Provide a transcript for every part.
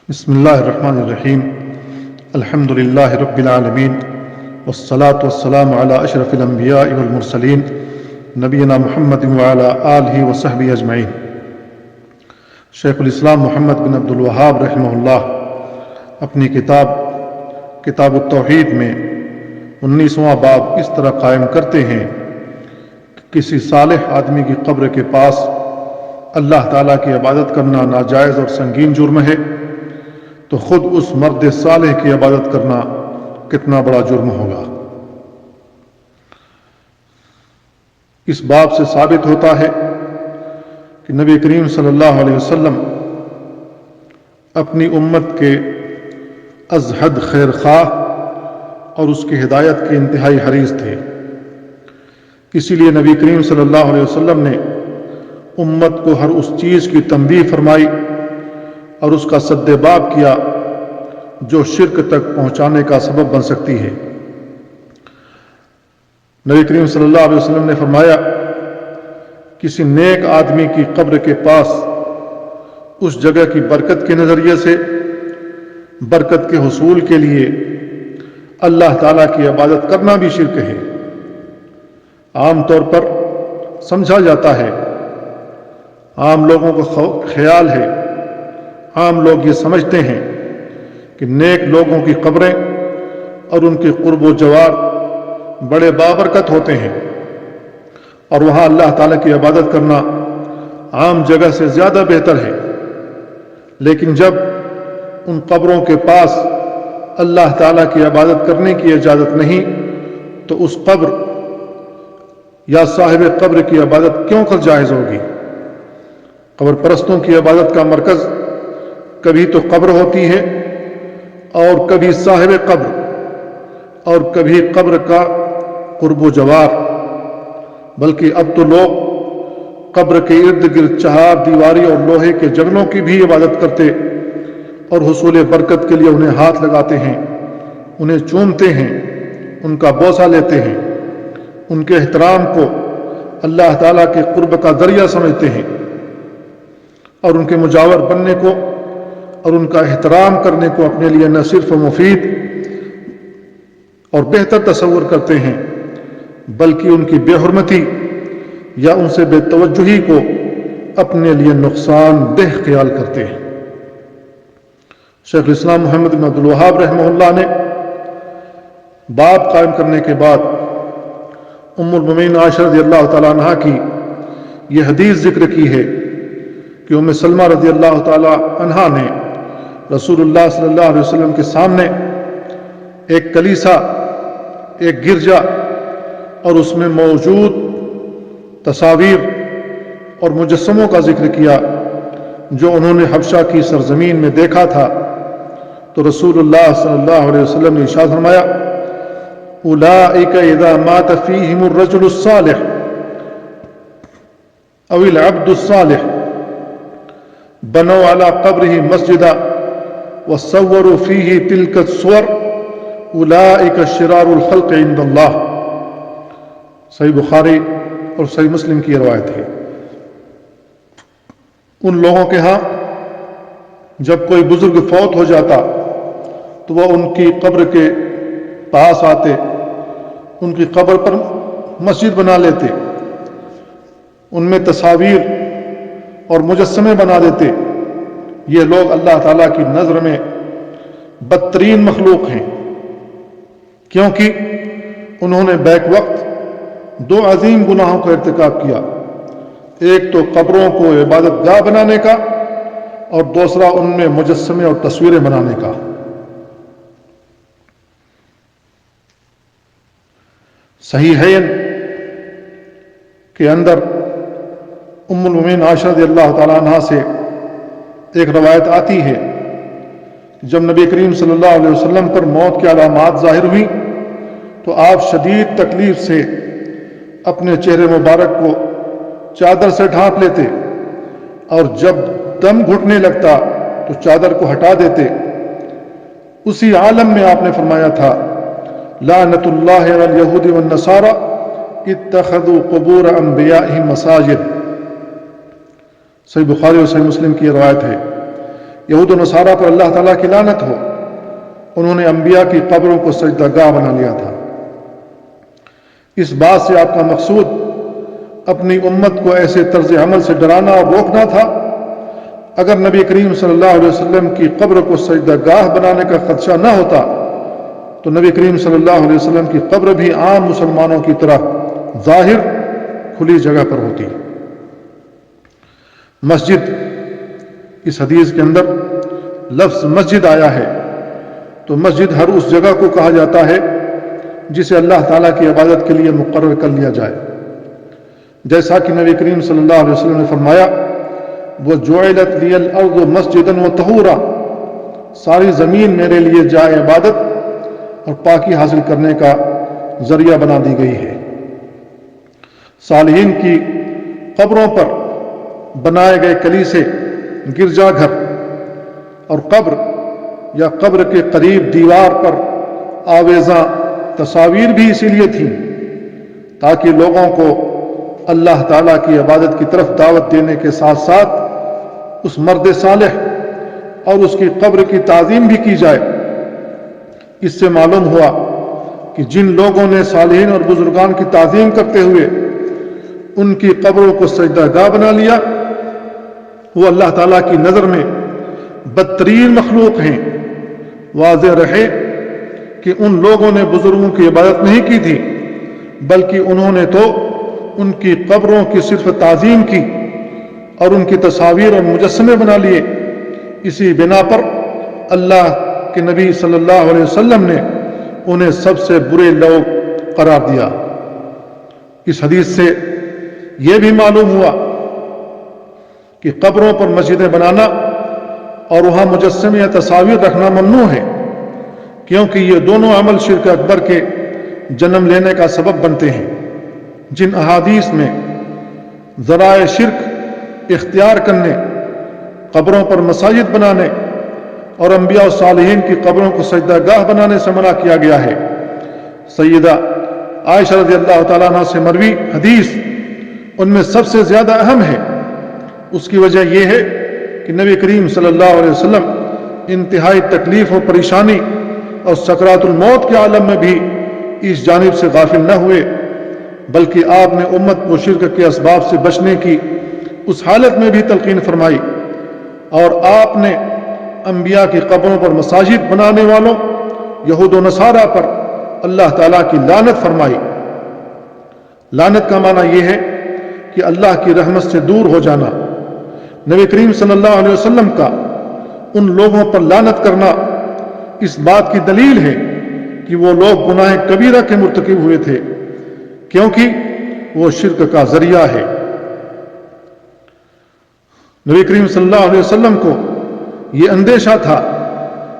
بسم اللہ الرحمن الرحیم الحمد للہ رب العالمین والصلاة والسلام علی اشرف الانبیاء والمرسلین نبینا محمد وعلی آلہ وصحبہ اجمعین۔ شیخ الاسلام محمد بن عبد الوہاب رحمہ اللہ اپنی کتاب التوحید میں 19واں باب اس طرح قائم کرتے ہیں کہ کسی صالح آدمی کی قبر کے پاس اللہ تعالیٰ کی عبادت کرنا ناجائز اور سنگین جرم ہے، تو خود اس مرد صالح کی عبادت کرنا کتنا بڑا جرم ہوگا۔ اس باب سے ثابت ہوتا ہے کہ نبی کریم صلی اللہ علیہ وسلم اپنی امت کے از حد خیر خواہ اور اس کی ہدایت کے انتہائی حریص تھے۔ اسی لیے نبی کریم صلی اللہ علیہ وسلم نے امت کو ہر اس چیز کی تنبیہ فرمائی اور اس کا سد باب کیا جو شرک تک پہنچانے کا سبب بن سکتی ہے۔ نبی کریم صلی اللہ علیہ وسلم نے فرمایا، کسی نیک آدمی کی قبر کے پاس اس جگہ کی برکت کے نظریے سے برکت کے حصول کے لیے اللہ تعالیٰ کی عبادت کرنا بھی شرک ہے۔ عام طور پر سمجھا جاتا ہے، عام لوگوں کو خیال ہے، عام لوگ یہ سمجھتے ہیں کہ نیک لوگوں کی قبریں اور ان کے قرب و جوار بڑے بابرکت ہوتے ہیں اور وہاں اللہ تعالیٰ کی عبادت کرنا عام جگہ سے زیادہ بہتر ہے۔ لیکن جب ان قبروں کے پاس اللہ تعالیٰ کی عبادت کرنے کی اجازت نہیں تو اس قبر یا صاحب قبر کی عبادت کیوں کر جائز ہوگی؟ قبر پرستوں کی عبادت کا مرکز کبھی تو قبر ہوتی ہے اور کبھی صاحب قبر اور کبھی قبر کا قرب و جوار، بلکہ اب تو لوگ قبر کے ارد گرد چہار دیواری اور لوہے کے جنگلوں کی بھی عبادت کرتے اور حصول برکت کے لیے انہیں ہاتھ لگاتے ہیں، انہیں چومتے ہیں، ان کا بوسہ لیتے ہیں، ان کے احترام کو اللہ تعالیٰ کے قرب کا ذریعہ سمجھتے ہیں اور ان کے مجاور بننے کو اور ان کا احترام کرنے کو اپنے لیے نہ صرف مفید اور بہتر تصور کرتے ہیں بلکہ ان کی بے حرمتی یا ان سے بے توجہی کو اپنے لیے نقصان دہ خیال کرتے ہیں۔ شیخ الاسلام محمد بن عبد الوہاب رحمہ اللہ نے باب قائم کرنے کے بعد ام المؤمنین عائشہ رضی اللہ تعالیٰ عنہا کی یہ حدیث ذکر کی ہے کہ ام سلمہ رضی اللہ تعالیٰ عنہا نے رسول اللہ صلی اللہ علیہ وسلم کے سامنے ایک کلیسا، ایک گرجا اور اس میں موجود تصاویر اور مجسموں کا ذکر کیا جو انہوں نے حبشہ کی سرزمین میں دیکھا تھا، تو رسول اللہ صلی اللہ علیہ وسلم نے ارشاد فرمایا، اولئک اذا مات فیہم الرجل الصالح او العبد الصالح بنوا علی قبرہ مسجدا وصوروا فیہ تلک الصور اولئک شرار الخلق عند اللہ۔ صحیح بخاری اور صحیح مسلم کی روایت ہے۔ ان لوگوں کے ہاں جب کوئی بزرگ فوت ہو جاتا تو وہ ان کی قبر کے پاس آتے، ان کی قبر پر مسجد بنا لیتے، ان میں تصاویر اور مجسمے بنا دیتے۔ یہ لوگ اللہ تعالیٰ کی نظر میں بدترین مخلوق ہیں، کیونکہ انہوں نے بیک وقت دو عظیم گناہوں کا ارتکاب کیا، ایک تو قبروں کو عبادت گاہ بنانے کا اور دوسرا ان میں مجسمے اور تصویریں بنانے کا۔ صحیحین کے اندر ام المؤمنین عائشہ رضی اللہ تعالیٰ عنہا سے ایک روایت آتی ہے، جب نبی کریم صلی اللہ علیہ وسلم پر موت کی علامات ظاہر ہوئی تو آپ شدید تکلیف سے اپنے چہرے مبارک کو چادر سے ڈھانپ لیتے اور جب دم گھٹنے لگتا تو چادر کو ہٹا دیتے۔ اسی عالم میں آپ نے فرمایا تھا، لعنت اللہ علی الیہود والنصارى اتخذوا قبور انبیائہم مساجد۔ صحیح بخاری اور صحیح مسلم کی روایت ہے یہود و نصارہ پر اللہ تعالیٰ کی لعنت ہو، انہوں نے انبیاء کی قبروں کو سجدہ گاہ بنا لیا تھا۔ اس بات سے آپ کا مقصود اپنی امت کو ایسے طرز عمل سے ڈرانا اور روکنا تھا۔ اگر نبی کریم صلی اللہ علیہ وسلم کی قبر کو سجدہ گاہ بنانے کا خدشہ نہ ہوتا تو نبی کریم صلی اللہ علیہ وسلم کی قبر بھی عام مسلمانوں کی طرح ظاہر کھلی جگہ پر ہوتی۔ مسجد، اس حدیث کے اندر لفظ مسجد آیا ہے تو مسجد ہر اس جگہ کو کہا جاتا ہے جسے اللہ تعالیٰ کی عبادت کے لیے مقرر کر لیا جائے، جیسا کہ نبی کریم صلی اللہ علیہ وسلم نے فرمایا وَجُعِلَتْ لِيَ الْأَرْضُ مَسْجِدًا وَطَهُورًا، ساری زمین میرے لیے جائے عبادت اور پاکی حاصل کرنے کا ذریعہ بنا دی گئی ہے۔ صالحین کی قبروں پر بنائے گئے کلیسے، گرجا گھر اور قبر یا قبر کے قریب دیوار پر آویزاں تصاویر بھی اسی لیے تھیں تاکہ لوگوں کو اللہ تعالیٰ کی عبادت کی طرف دعوت دینے کے ساتھ ساتھ اس مرد صالح اور اس کی قبر کی تعظیم بھی کی جائے۔ اس سے معلوم ہوا کہ جن لوگوں نے صالحین اور بزرگان کی تعظیم کرتے ہوئے ان کی قبروں کو سجدہ گاہ بنا لیا، وہ اللہ تعالیٰ کی نظر میں بدترین مخلوق ہیں۔ واضح رہے کہ ان لوگوں نے بزرگوں کی عبادت نہیں کی تھی، بلکہ انہوں نے تو ان کی قبروں کی صرف تعظیم کی اور ان کی تصاویر اور مجسمے بنا لیے۔ اسی بنا پر اللہ کے نبی صلی اللہ علیہ وسلم نے انہیں سب سے برے لوگ قرار دیا۔ اس حدیث سے یہ بھی معلوم ہوا کہ قبروں پر مسجدیں بنانا اور وہاں مجسمے یا تصاویر رکھنا ممنوع ہے، کیونکہ یہ دونوں عمل شرک اکبر کے جنم لینے کا سبب بنتے ہیں۔ جن احادیث میں ذرائع شرک اختیار کرنے، قبروں پر مساجد بنانے اور انبیاء و صالحین کی قبروں کو سجدہ گاہ بنانے سے منع کیا گیا ہے، سیدہ عائشہ رضی اللہ تعالیٰ عنہ سے مروی حدیث ان میں سب سے زیادہ اہم ہے۔ اس کی وجہ یہ ہے کہ نبی کریم صلی اللہ علیہ وسلم انتہائی تکلیف و پریشانی اور سکرات الموت کے عالم میں بھی اس جانب سے غافل نہ ہوئے، بلکہ آپ نے امت کو شرک کے اسباب سے بچنے کی اس حالت میں بھی تلقین فرمائی، اور آپ نے انبیاء کی قبروں پر مساجد بنانے والوں یہود و نصارہ پر اللہ تعالیٰ کی لعنت فرمائی۔ لعنت کا معنی یہ ہے کہ اللہ کی رحمت سے دور ہو جانا۔ نبی کریم صلی اللہ علیہ وسلم کا ان لوگوں پر لعنت کرنا اس بات کی دلیل ہے کہ وہ لوگ گناہ کبیرہ کے مرتکب ہوئے تھے، کیونکہ وہ شرک کا ذریعہ ہے۔ نبی کریم صلی اللہ علیہ وسلم کو یہ اندیشہ تھا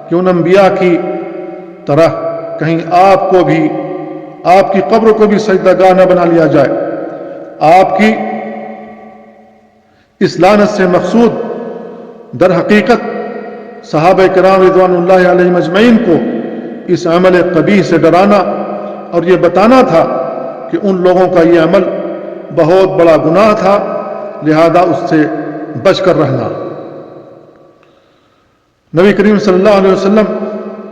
کہ ان انبیاء کی طرح کہیں آپ کو بھی، آپ کی قبر کو بھی سجدہ گاہ نہ بنا لیا جائے۔ آپ کی اس لعنت سے مقصود در حقیقت صحابہ کرام رضوان اللہ علیہم اجمعین کو اس عمل قبیح سے ڈرانا اور یہ بتانا تھا کہ ان لوگوں کا یہ عمل بہت بڑا گناہ تھا، لہذا اس سے بچ کر رہنا۔ نبی کریم صلی اللہ علیہ وسلم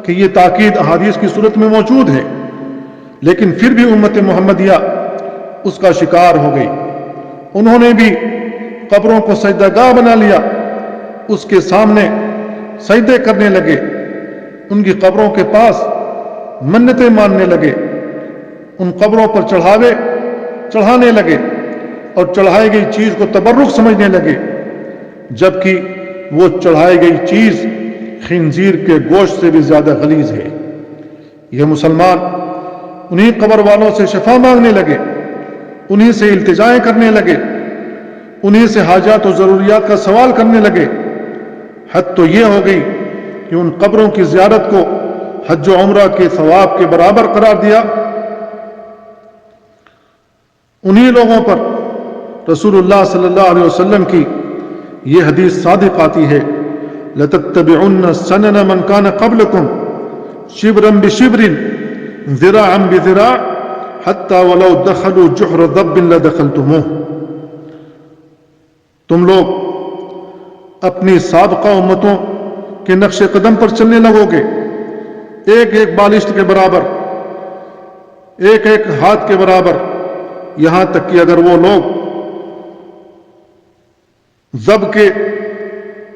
کی یہ تاکید احادیث کی صورت میں موجود ہے، لیکن پھر بھی امت محمدیہ اس کا شکار ہو گئی۔ انہوں نے بھی قبروں کو سجدہ گاہ بنا لیا، اس کے سامنے سجدے کرنے لگے، ان کی قبروں کے پاس منتیں ماننے لگے، ان قبروں پر چڑھانے لگے اور چڑھائی گئی چیز کو تبرک سمجھنے لگے، جبکہ وہ چڑھائی گئی چیز خنزیر کے گوشت سے بھی زیادہ غلیظ ہے۔ یہ مسلمان انہی قبر والوں سے شفا مانگنے لگے، انہی سے التجائیں کرنے لگے، انہی سے حاجات و ضروریات کا سوال کرنے لگے۔ حد تو یہ ہو گئی کہ ان قبروں کی زیارت کو حج و عمرہ کے ثواب کے برابر قرار دیا۔ انہی لوگوں پر رسول اللہ صلی اللہ علیہ وسلم کی یہ حدیث صادق آتی ہے، لَتَتَّبِعُنَّ سَنَنَ مَنْ كَانَ قَبْلَكُمْ شِبْرًا بِشِبْرٍ ذِرَاعًا بِذِرَاعٍ حَتَّى وَلَوْ دَخَلُوا جُحْرَ ضَبٍّ لَدَخَلْتُمُوهُ۔ تم لوگ اپنی سابقہ امتوں کے نقش قدم پر چلنے لگو گے، ایک ایک بالشت کے برابر، ایک ایک ہاتھ کے برابر، یہاں تک کہ اگر وہ لوگ ضب کے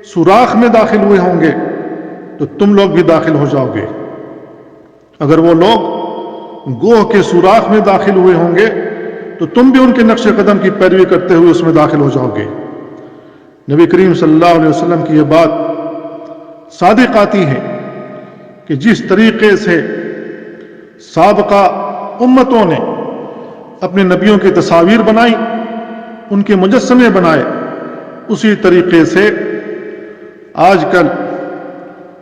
سوراخ میں داخل ہوئے ہوں گے تو تم لوگ بھی داخل ہو جاؤ گے، اگر وہ لوگ گوہ کے سوراخ میں داخل ہوئے ہوں گے تو تم بھی ان کے نقش قدم کی پیروی کرتے ہوئے اس میں داخل ہو جاؤ گے۔ نبی کریم صلی اللہ علیہ وسلم کی یہ بات صادق آتی ہے کہ جس طریقے سے سابقہ امتوں نے اپنے نبیوں کی تصاویر بنائی، ان کے مجسمے بنائے، اسی طریقے سے آج کل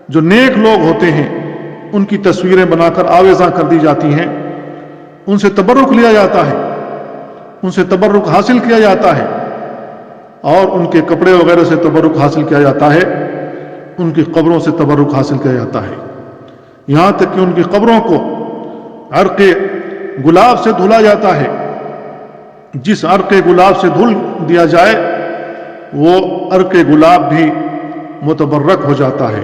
جو نیک لوگ ہوتے ہیں ان کی تصویریں بنا کر آویزاں کر دی جاتی ہیں، ان سے تبرک لیا جاتا ہے، ان سے تبرک حاصل کیا جاتا ہے، اور ان کے کپڑے وغیرہ سے تبرک حاصل کیا جاتا ہے، ان کی قبروں سے تبرک حاصل کیا جاتا ہے، یہاں تک کہ ان کی قبروں کو عرق گلاب سے دھلا جاتا ہے۔ جس عرق گلاب سے دھل دیا جائے وہ عرق گلاب بھی متبرک ہو جاتا ہے،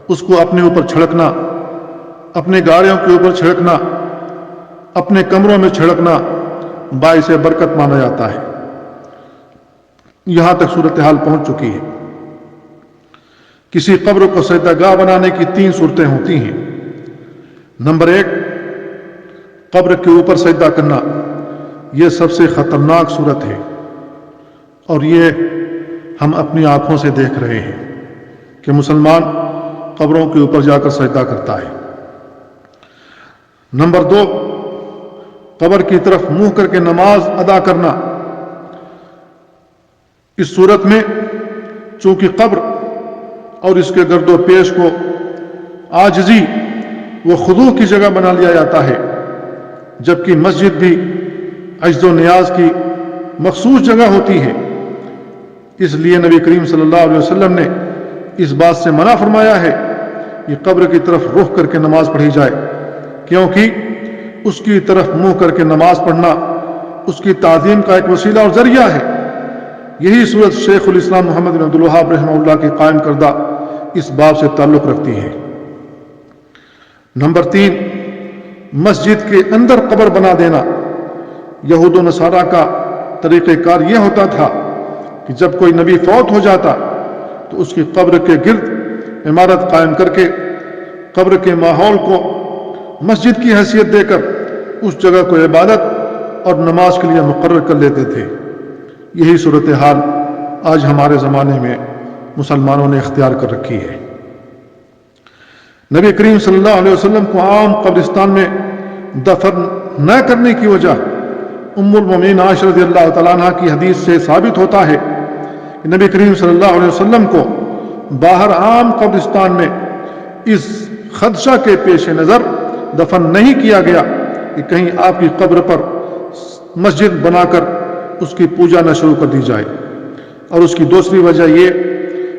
اس کو اپنے اوپر چھڑکنا، اپنے گاڑیوں کے اوپر چھڑکنا، اپنے کمروں میں چھڑکنا باعث برکت مانا جاتا ہے۔ یہاں تک صورتحال پہنچ چکی ہے۔ کسی قبر کو سجدہ گاہ بنانے کی 3 صورتیں ہوتی ہیں۔ نمبر 1، قبر کے اوپر سجدہ کرنا، یہ سب سے خطرناک صورت ہے، اور یہ ہم اپنی آنکھوں سے دیکھ رہے ہیں کہ مسلمان قبروں کے اوپر جا کر سجدہ کرتا ہے۔ نمبر 2، قبر کی طرف منہ کر کے نماز ادا کرنا۔ اس صورت میں چونکہ قبر اور اس کے گرد و پیش کو عاجزی و خضوع کی جگہ بنا لیا جاتا ہے، جبکہ مسجد بھی عجز و نیاز کی مخصوص جگہ ہوتی ہے، اس لیے نبی کریم صلی اللہ علیہ وسلم نے اس بات سے منع فرمایا ہے کہ قبر کی طرف رخ کر کے نماز پڑھی جائے، کیونکہ اس کی طرف منہ کر کے نماز پڑھنا اس کی تعظیم کا ایک وسیلہ اور ذریعہ ہے۔ یہی صورت شیخ الاسلام محمد بن عبد الوہاب رحمہ اللہ کی قائم کردہ اس باب سے تعلق رکھتی ہے۔ نمبر 3، مسجد کے اندر قبر بنا دینا۔ یہود و نصارہ کا طریقہ کار یہ ہوتا تھا کہ جب کوئی نبی فوت ہو جاتا تو اس کی قبر کے گرد عمارت قائم کر کے قبر کے ماحول کو مسجد کی حیثیت دے کر اس جگہ کو عبادت اور نماز کے لیے مقرر کر لیتے تھے۔ یہی صورتحال آج ہمارے زمانے میں مسلمانوں نے اختیار کر رکھی ہے۔ نبی کریم صلی اللہ علیہ وسلم کو عام قبرستان میں دفن نہ کرنے کی وجہ ام المومنین عائشہ رضی اللہ تعالیٰ عنہ کی حدیث سے ثابت ہوتا ہے کہ نبی کریم صلی اللہ علیہ وسلم کو باہر عام قبرستان میں اس خدشہ کے پیش نظر دفن نہیں کیا گیا کہ کہیں آپ کی قبر پر مسجد بنا کر اس کی پوجا نہ شروع کر دی جائے۔ اور اس کی دوسری وجہ یہ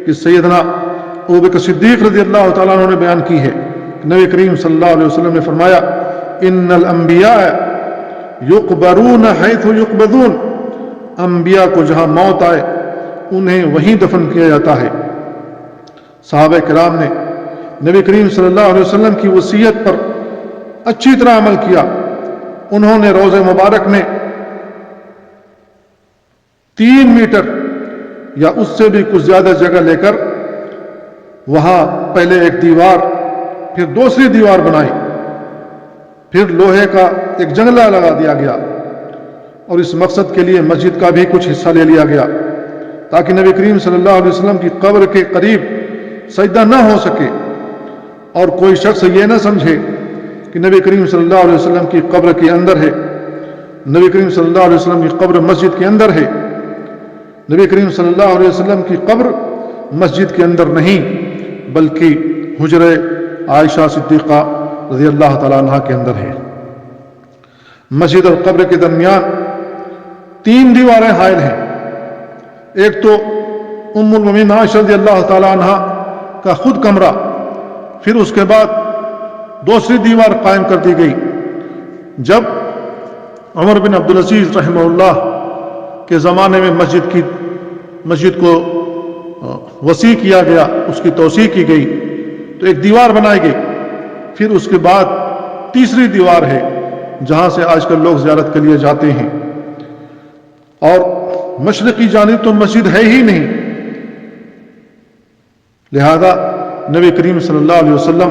کہ سیدنا ابوبکر صدیق رضی اللہ تعالیٰ عنہ نے بیان کی ہے کہ نبی کریم صلی اللہ علیہ وسلم نے فرمایا، ان الانبیاء یقبرون حیث یقبضون، انبیاء کو جہاں موت آئے انہیں وہیں دفن کیا جاتا ہے۔ صحابہ کرام نے نبی کریم صلی اللہ علیہ وسلم کی وصیت پر اچھی طرح عمل کیا۔ انہوں نے روضہ مبارک میں 3 میٹر یا اس سے بھی کچھ زیادہ جگہ لے کر وہاں پہلے ایک دیوار، پھر دوسری دیوار بنائی، پھر لوہے کا ایک جنگلہ لگا دیا گیا، اور اس مقصد کے لیے مسجد کا بھی کچھ حصہ لے لیا گیا تاکہ نبی کریم صلی اللہ علیہ وسلم کی قبر کے قریب سجدہ نہ ہو سکے اور کوئی شخص یہ نہ سمجھے کہ نبی کریم صلی اللہ علیہ وسلم کی قبر کے اندر ہے۔ نبی کریم صلی اللہ علیہ وسلم کی قبر مسجد کے اندر ہے، نبی کریم صلی اللہ علیہ وسلم کی قبر مسجد کے اندر نہیں بلکہ حجرہ عائشہ صدیقہ رضی اللہ تعالیٰ عنہ کے اندر ہے۔ مسجد اور قبر کے درمیان 3 دیواریں حائل ہیں۔ ایک تو ام المومنین عائشہ رضی اللہ تعالیٰ عنہ کا خود کمرہ، پھر اس کے بعد دوسری دیوار قائم کر دی گئی جب عمر بن عبدالعزیز رحمہ اللہ کے زمانے میں مسجد کو وسیع کیا گیا، اس کی توسیع کی گئی تو ایک دیوار بنائی گئی. پھر اس کے بعد تیسری دیوار ہے جہاں سے آج کل لوگ زیارت کے لیے جاتے ہیں. اور مشرقی جانب تو مسجد ہے ہی نہیں، لہذا نبی کریم صلی اللہ علیہ وسلم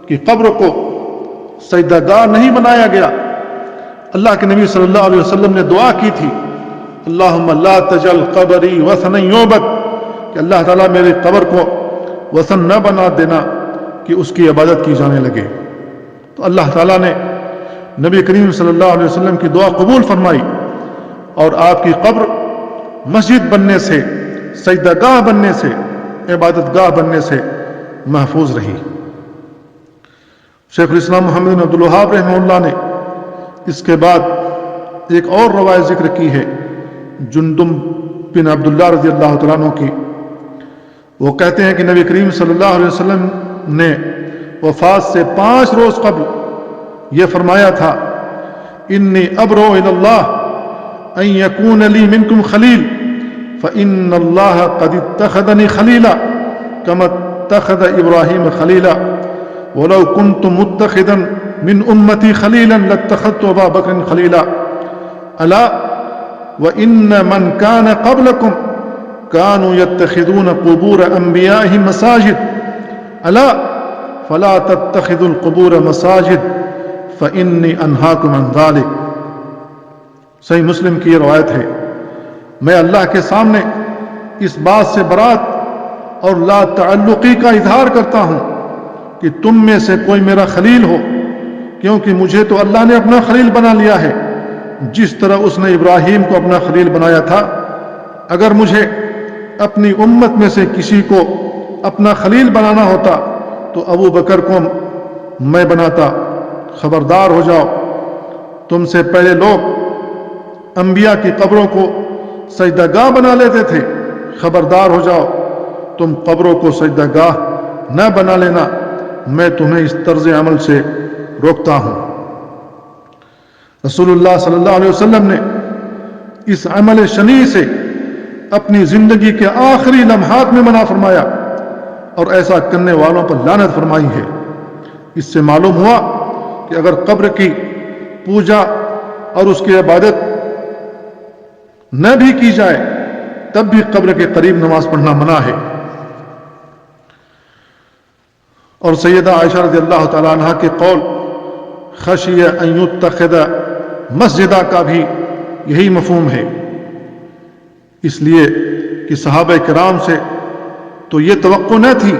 کی قبر کو سجدہ گاہ نہیں بنایا گیا. اللہ کے نبی صلی اللہ علیہ وسلم نے دعا کی تھی، اللہم لا تجعل قبری وثنا یعبد، کہ اللہ تعالیٰ میرے قبر کو وثن نہ بنا دینا کہ اس کی عبادت کی جانے لگے. تو اللہ تعالیٰ نے نبی کریم صلی اللہ علیہ وسلم کی دعا قبول فرمائی اور آپ کی قبر مسجد بننے سے، سجدہ گاہ بننے سے، عبادت گاہ بننے سے محفوظ رہی. شیخ الاسلام محمد بن عبد الوہاب رحمہ اللہ نے اس کے بعد ایک اور روایت ذکر کی ہے جندب بن عبداللہ رضی اللہ تعالیٰ عنہ کی. وہ کہتے ہیں کہ نبی کریم صلی اللہ علیہ وسلم نے وفات سے 5 روز قبل یہ فرمایا تھا، انی ابرؤ الی اللہ ان یکون لی منکم خلیل فإن اللہ قد اتخذنی خلیلا کما اتخذ ابراہیم خلیلا ولو كنت متخذا من امتی خلیلا لاتخذت ابا بکر خلیلا الا وان من كان قبلكم كانوا يتخذون قبور انبیائهم مساجد الا فلا تتخذوا القبور مساجد فإني انهاكم عن ذلك. صحیح مسلم کی یہ روایت ہے. میں اللہ کے سامنے اس بات سے برات اور لا تعلقی کا اظہار کرتا ہوں کہ تم میں سے کوئی میرا خلیل ہو، کیونکہ مجھے تو اللہ نے اپنا خلیل بنا لیا ہے جس طرح اس نے ابراہیم کو اپنا خلیل بنایا تھا. اگر مجھے اپنی امت میں سے کسی کو اپنا خلیل بنانا ہوتا تو ابو بکر کو میں بناتا. خبردار ہو جاؤ، تم سے پہلے لوگ انبیاء کی قبروں کو سجدہ گاہ بنا لیتے تھے. خبردار ہو جاؤ، تم قبروں کو سجدہ گاہ نہ بنا لینا، میں تمہیں اس طرز عمل سے روکتا ہوں. رسول اللہ صلی اللہ علیہ وسلم نے اس عمل شنیع سے اپنی زندگی کے آخری لمحات میں منع فرمایا اور ایسا کرنے والوں پر لعنت فرمائی ہے. اس سے معلوم ہوا کہ اگر قبر کی پوجا اور اس کی عبادت نہ بھی کی جائے تب بھی قبر کے قریب نماز پڑھنا منع ہے. اور سیدہ عائشہ رضی اللہ تعالی عنہ کے قول خشی ان یتخذ مسجدہ کا بھی یہی مفہوم ہے، اس لیے کہ صحابہ کرام سے تو یہ توقع نہ تھی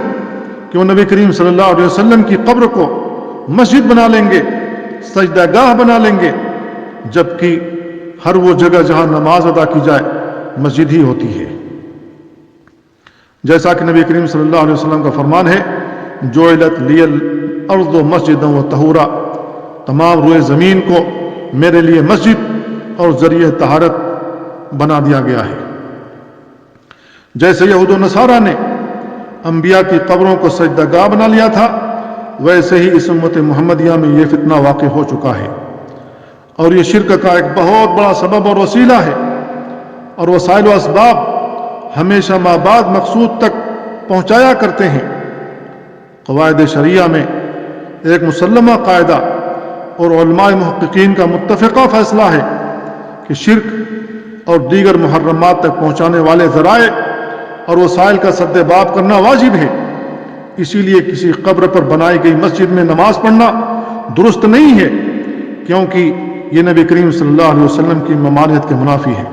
کہ وہ نبی کریم صلی اللہ علیہ وسلم کی قبر کو مسجد بنا لیں گے، سجدہ گاہ بنا لیں گے، جبکہ ہر وہ جگہ جہاں نماز ادا کی جائے مسجد ہی ہوتی ہے. جیسا کہ نبی کریم صلی اللہ علیہ وسلم کا فرمان ہے، جعلت لی الارض مسجدا وطہورا، تمام روئے زمین کو میرے لیے مسجد اور ذریعہ طہارت بنا دیا گیا ہے. جیسے یہود و نصارہ نے انبیاء کی قبروں کو سجدہ گاہ بنا لیا تھا، ویسے ہی اس امت محمدیہ میں یہ فتنہ واقع ہو چکا ہے اور یہ شرک کا ایک بہت بڑا سبب اور وسیلہ ہے. اور وسائل و اسباب ہمیشہ مابعد مقصود تک پہنچایا کرتے ہیں. قواعد شریعہ میں ایک مسلمہ قاعدہ اور علماء محققین کا متفقہ فیصلہ ہے کہ شرک اور دیگر محرمات تک پہنچانے والے ذرائع اور وسائل کا سد باب کرنا واجب ہے. اسی لیے کسی قبر پر بنائی گئی مسجد میں نماز پڑھنا درست نہیں ہے، کیونکہ یہ نبی کریم صلی اللہ علیہ وسلم کی ممانعت کے منافی ہے.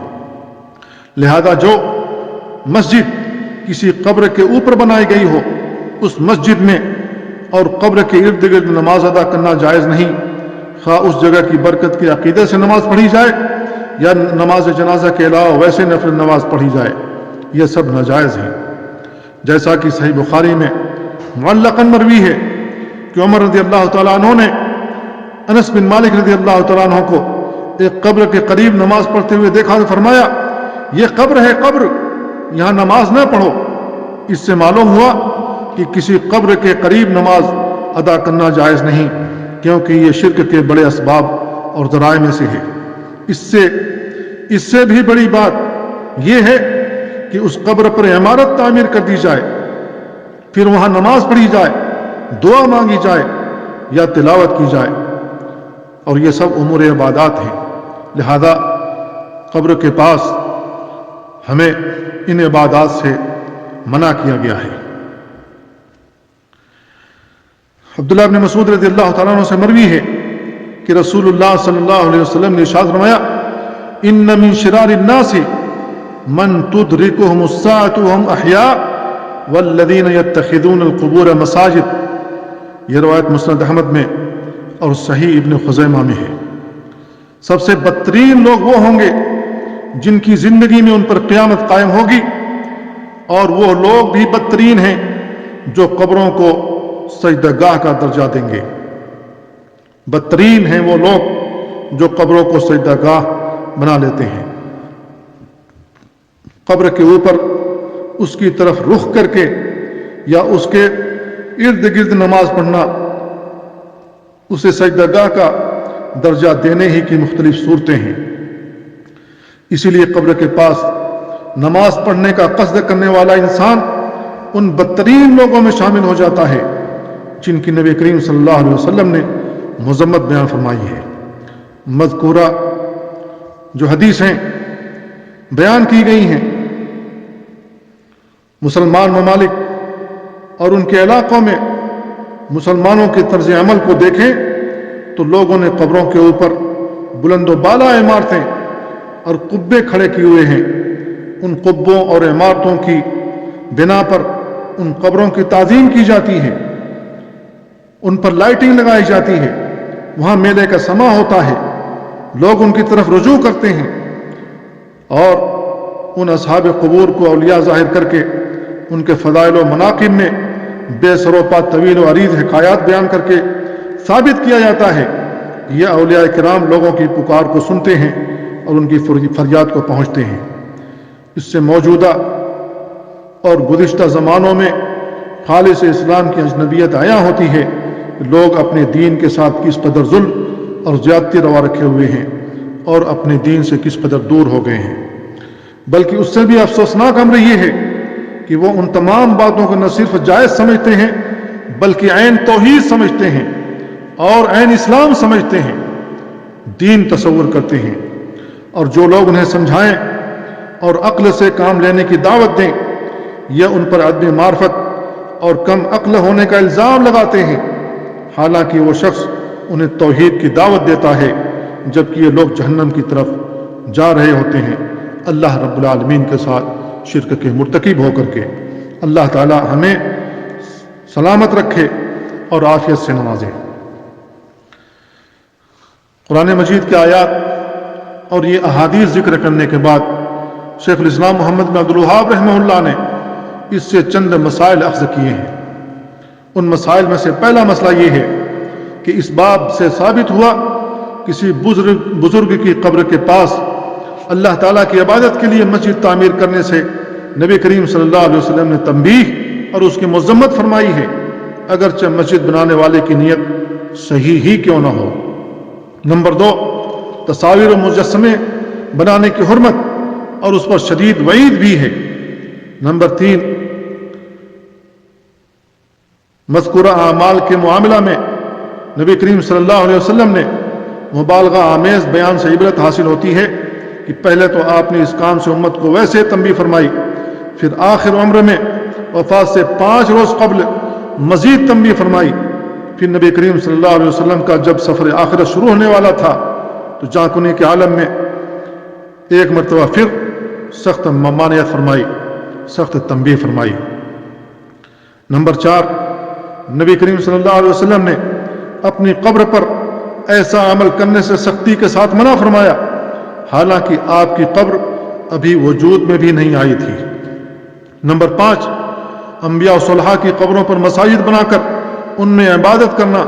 لہذا جو مسجد کسی قبر کے اوپر بنائی گئی ہو اس مسجد میں اور قبر کے ارد گرد نماز ادا کرنا جائز نہیں، خواہ اس جگہ کی برکت کے عقیدے سے نماز پڑھی جائے یا نماز جنازہ کے علاوہ ویسے نفل نماز پڑھی جائے، یہ سب ناجائز ہیں. جیسا کہ صحیح بخاری میں معلقاً مروی ہے کہ عمر رضی اللہ تعالیٰ عنہ نے انس بن مالک رضی اللہ تعالیٰ عنہ کو ایک قبر کے قریب نماز پڑھتے ہوئے دیکھا تو فرمایا، یہ قبر ہے، قبر، یہاں نماز نہ پڑھو. اس سے معلوم ہوا کہ کسی قبر کے قریب نماز ادا کرنا جائز نہیں، کیونکہ یہ شرک کے بڑے اسباب اور ذرائع میں سے ہے. اس سے بھی بڑی بات یہ ہے کہ کہ اس قبر پر عمارت تعمیر کر دی جائے، پھر وہاں نماز پڑھی جائے، دعا مانگی جائے یا تلاوت کی جائے، اور یہ سب امور عبادات ہیں۔ لہذا قبر کے پاس ہمیں ان عبادات سے منع کیا گیا ہے۔ عبداللہ ابن مسعود رضی اللہ تعالیٰ عنہ سے مروی ہے کہ رسول اللہ صلی اللہ علیہ وسلم نے ارشاد فرمایا، ان من شرار الناس من تدرکہم الساعۃ وہم احیاء والذین یتخذون القبور مساجد۔ یہ روایت مسند احمد میں اور صحیح ابن خزیمہ میں ہے۔ سب سے بدترین لوگ وہ ہوں گے جن کی زندگی میں ان پر قیامت قائم ہوگی، اور وہ لوگ بھی بدترین ہیں جو قبروں کو سجدہ گاہ کا درجہ دیں گے۔ بدترین ہیں وہ لوگ جو قبروں کو سجدہ گاہ بنا لیتے ہیں۔ قبر کے اوپر اس کی طرف رخ کر کے یا اس کے ارد گرد نماز پڑھنا اسے سجدہ گاہ کا درجہ دینے ہی کی مختلف صورتیں ہیں۔ اسی لیے قبر کے پاس نماز پڑھنے کا قصد کرنے والا انسان ان بدترین لوگوں میں شامل ہو جاتا ہے جن کی نبی کریم صلی اللہ علیہ وسلم نے مذمت بیان فرمائی ہے۔ مذکورہ جو حدیثیں بیان کی گئی ہیں، مسلمان ممالک اور ان کے علاقوں میں مسلمانوں کے طرز عمل کو دیکھیں تو لوگوں نے قبروں کے اوپر بلند و بالا عمارتیں اور قبے کھڑے کیے ہوئے ہیں۔ ان قبوں اور عمارتوں کی بنا پر ان قبروں کی تعظیم کی جاتی ہے، ان پر لائٹنگ لگائی جاتی ہے، وہاں میلے کا سما ہوتا ہے، لوگ ان کی طرف رجوع کرتے ہیں، اور ان اصحاب قبور کو اولیاء ظاہر کر کے ان کے فضائل و مناقب میں بے سروپا طویل و عریض حکایات بیان کر کے ثابت کیا جاتا ہے کہ یہ اولیاء کرام لوگوں کی پکار کو سنتے ہیں اور ان کی فریاد کو پہنچتے ہیں۔ اس سے موجودہ اور گزشتہ زمانوں میں خالص اسلام کی اجنبیت عیاں ہوتی ہے کہ لوگ اپنے دین کے ساتھ کس قدر ظلم اور زیادتی روا رکھے ہوئے ہیں اور اپنے دین سے کس قدر دور ہو گئے ہیں۔ بلکہ اس سے بھی افسوسناک امر یہ ہے کہ وہ ان تمام باتوں کو نہ صرف جائز سمجھتے ہیں بلکہ عین توحید سمجھتے ہیں اور عین اسلام سمجھتے ہیں، دین تصور کرتے ہیں، اور جو لوگ انہیں سمجھائیں اور عقل سے کام لینے کی دعوت دیں یا ان پر عدم معرفت اور کم عقل ہونے کا الزام لگاتے ہیں، حالانکہ وہ شخص انہیں توحید کی دعوت دیتا ہے جبکہ یہ لوگ جہنم کی طرف جا رہے ہوتے ہیں اللہ رب العالمین کے ساتھ شرک کے مرتکب ہو کر کے۔ اللہ تعالی ہمیں سلامت رکھے اور عافیت سے نوازے۔ قرآن مجید کے آیات اور یہ احادیث ذکر کرنے کے بعد شیخ الاسلام محمد بن عبد الوہاب رحمہ اللہ نے اس سے چند مسائل اخذ کیے ہیں۔ ان مسائل میں سے پہلا مسئلہ یہ ہے کہ اس باب سے ثابت ہوا کسی بزرگ کی قبر کے پاس اللہ تعالیٰ کی عبادت کے لیے مسجد تعمیر کرنے سے نبی کریم صلی اللہ علیہ وسلم نے تنبیہ اور اس کی مذمت فرمائی ہے، اگرچہ مسجد بنانے والے کی نیت صحیح ہی کیوں نہ ہو۔ نمبر 2، تصاویر و مجسمے بنانے کی حرمت اور اس پر شدید وعید بھی ہے۔ نمبر 3، مذکورہ اعمال کے معاملہ میں نبی کریم صلی اللہ علیہ وسلم نے مبالغہ آمیز بیان سے عبرت حاصل ہوتی ہے کہ پہلے تو آپ نے اس کام سے امت کو ویسے تنبیہ فرمائی، پھر آخر عمر میں وفات سے 5 روز قبل مزید تنبیہ فرمائی، پھر نبی کریم صلی اللہ علیہ وسلم کا جب سفر آخرت شروع ہونے والا تھا تو جانکنی کے عالم میں ایک مرتبہ پھر سخت ممانعت فرمائی، سخت تنبیہ فرمائی۔ نمبر 4، نبی کریم صلی اللہ علیہ وسلم نے اپنی قبر پر ایسا عمل کرنے سے سختی کے ساتھ منع فرمایا، حالانکہ آپ کی قبر ابھی وجود میں بھی نہیں آئی تھی۔ نمبر 5، انبیاء و صلحاء کی قبروں پر مساجد بنا کر ان میں عبادت کرنا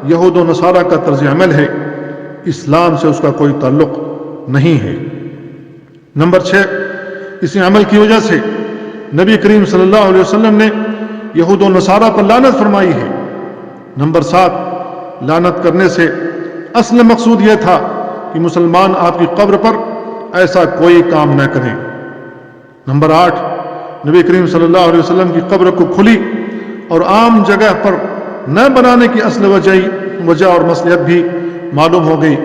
یہود و نصارہ کا طرز عمل ہے، اسلام سے اس کا کوئی تعلق نہیں ہے۔ نمبر 6، اسی عمل کی وجہ سے نبی کریم صلی اللہ علیہ وسلم نے یہود و نصارہ پر لعنت فرمائی ہے۔ نمبر 7، لعنت کرنے سے اصل مقصود یہ تھا کہ مسلمان آپ کی قبر پر ایسا کوئی کام نہ کریں۔ نمبر 8، نبی کریم صلی اللہ علیہ وسلم کی قبر کو کھلی اور عام جگہ پر نہ بنانے کی اصل وجہ اور مصلحت بھی معلوم ہو گئی،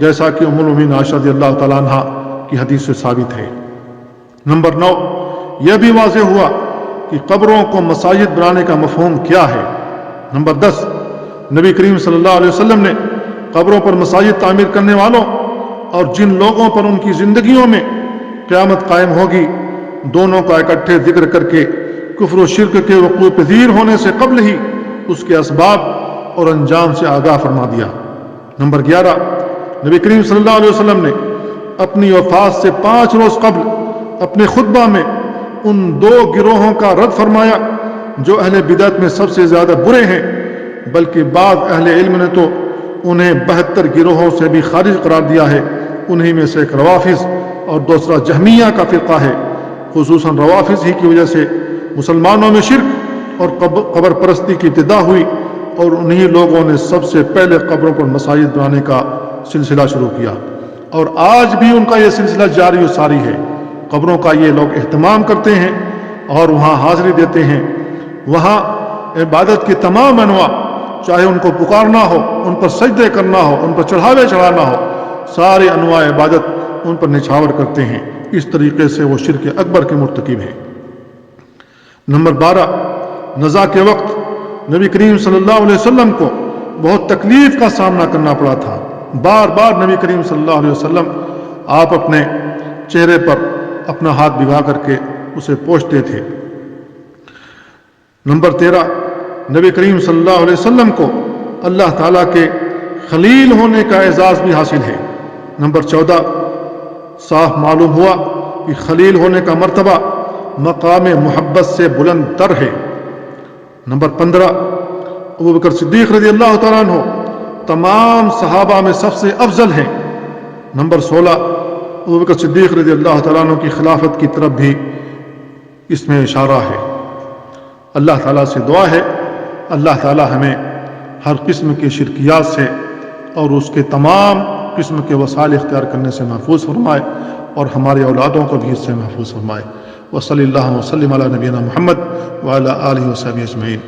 جیسا کہ ام المؤمنین عائشہ رضی اللہ تعالیٰ عنہ کی حدیث سے ثابت ہے۔ نمبر 9، یہ بھی واضح ہوا کہ قبروں کو مساجد بنانے کا مفہوم کیا ہے۔ نمبر 10، نبی کریم صلی اللہ علیہ وسلم نے قبروں پر مساجد تعمیر کرنے والوں اور جن لوگوں پر ان کی زندگیوں میں قیامت قائم ہوگی، دونوں کا اکٹھے ذکر کر کے کفر و شرک کے وقوع پذیر ہونے سے قبل ہی اس کے اسباب اور انجام سے آگاہ فرما دیا۔ نمبر 11، نبی کریم صلی اللہ علیہ وسلم نے اپنی وفات سے 5 روز قبل اپنے خطبہ میں ان 2 گروہوں کا رد فرمایا جو اہل بدعت میں سب سے زیادہ برے ہیں، بلکہ بعض اہل علم نے تو انہیں 72 گروہوں سے بھی خارج قرار دیا ہے۔ انہی میں سے ایک روافظ اور دوسرا جہمیہ کا فرقہ ہے۔ خصوصاً روافظ ہی کی وجہ سے مسلمانوں میں شرک اور قبر پرستی کی ابتدا ہوئی، اور انہی لوگوں نے سب سے پہلے قبروں پر مساجد بنانے کا سلسلہ شروع کیا، اور آج بھی ان کا یہ سلسلہ جاری و ساری ہے۔ قبروں کا یہ لوگ اہتمام کرتے ہیں اور وہاں حاضری دیتے ہیں۔ وہاں عبادت کی تمام انواع، چاہے ان کو پکارنا ہو، ان پر سجدے کرنا ہو، ان پر چڑھاوے چڑھانا ہو، سارے انواع عبادت ان پر نچھاور کرتے ہیں۔ اس طریقے سے وہ شرک اکبر کے مرتکب ہیں۔ نمبر 12، نزا کے وقت نبی کریم صلی اللہ علیہ وسلم کو بہت تکلیف کا سامنا کرنا پڑا تھا۔ بار بار نبی کریم صلی اللہ علیہ وسلم آپ اپنے چہرے پر اپنا ہاتھ بھگا کر کے اسے پوچھتے تھے۔ نمبر 13، نبی کریم صلی اللہ علیہ وسلم کو اللہ تعالیٰ کے خلیل ہونے کا اعزاز بھی حاصل ہے۔ نمبر 14، صاف معلوم ہوا کہ خلیل ہونے کا مرتبہ مقام محبت سے بلند تر ہے۔ نمبر 15، ابوبکر صدیق رضی اللہ تعالیٰ عنہ تمام صحابہ میں سب سے افضل ہیں۔ نمبر 16، ابوبکر صدیق رضی اللہ تعالیٰ عنہ کی خلافت کی طرف بھی اس میں اشارہ ہے۔ اللہ تعالیٰ سے دعا ہے اللہ تعالیٰ ہمیں ہر قسم کے شرکیات سے اور اس کے تمام قسم کے وسائل اختیار کرنے سے محفوظ فرمائے، اور ہمارے اولادوں کو بھی اس سے محفوظ فرمائے۔ وصلی اللہ وسلم علی نبینا محمد وعلی آلہ وصحبہ اجمعین۔